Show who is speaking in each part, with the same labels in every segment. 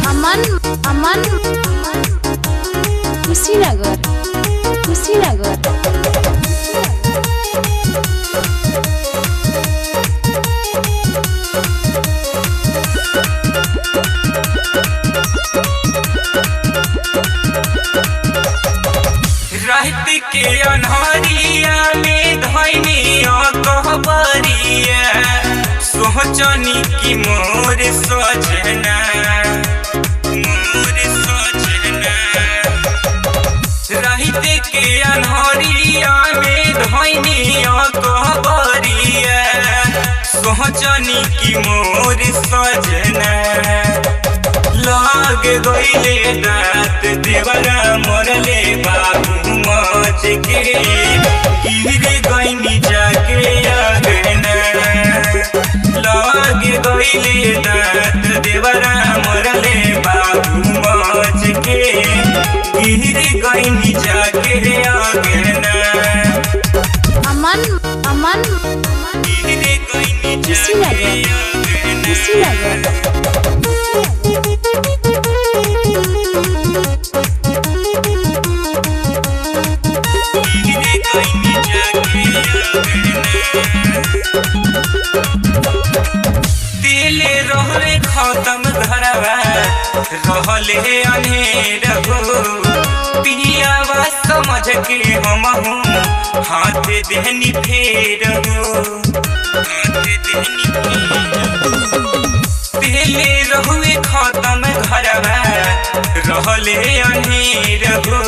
Speaker 1: अमन अमन कुशीनगर कुशीनगर
Speaker 2: रहत के अनहरिया में धैनी कहबरिया सोचनी की मोर सजना रहत के अनहरिया में धैनी कहबरिया सोचनी की मोर सजना लाग गईले दात देवरा मरले बाबू मच के गिर गईनी जाके आगना लाग गईले दात देवरा मरले बाबू मच के गिर गईनी जाके आगना
Speaker 1: अमन अमन
Speaker 2: गिर गईनी
Speaker 1: कुशीनगर कुशीनगर
Speaker 2: दिले रहले खत्म घरवा रहले अनेर हो पियावा समझ के हम हाथ देहनी फेर हो दिले रहुए खत्म घरवा रहले अनेर हो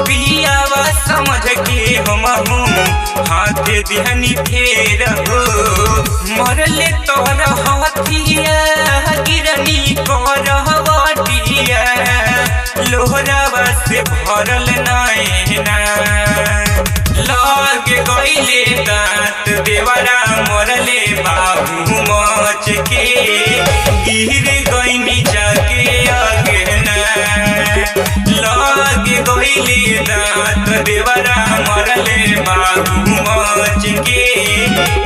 Speaker 2: पियावा समझ के हम हाथ देहनी फेर हो मरले तोर हथिया गिरनी करवटिया लोहरावा से भरल नैना लाग गईले दांत देवरा मरले बाबू मच के गिर गईनी जाके आगना लाग गईले दांत देवरा मरले बाबू मच के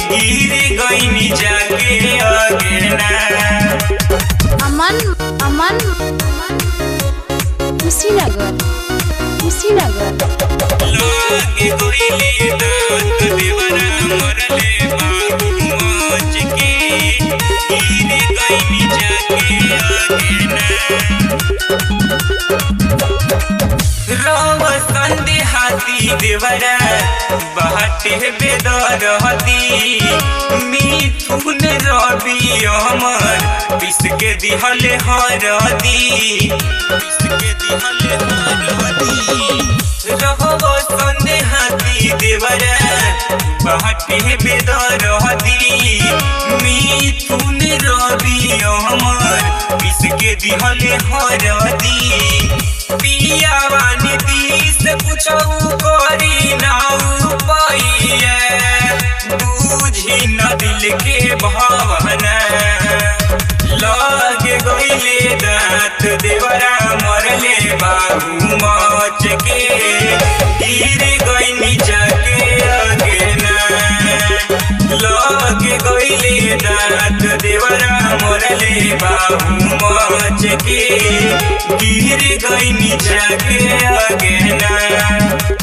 Speaker 2: गिर गईनी जाके आगना
Speaker 1: अमन अमन कुशीनगर कुशीनगर
Speaker 2: लाग गईले दांत देवरा मरले बाबू मच के गिर गईनी जाके आगना रव संदेहाती देवरा बाटे बेदरहती मिथुन रवि अमर पिस के दिहले हरदी रव संदेहाती देवरा बाटे बेदरहती मिथुन रवि अमर पिस के दिहले हरदी पियावा नीतीश कुछौ करी नाउ पाइए बूझी न दिल के भावना लाग गईले दांत देवरा मरले बाबू मच के गिर गईनी जाके आगना लाग गईले दांत देवरा मरले बाबू मच के गिर गईनी जाके आगना।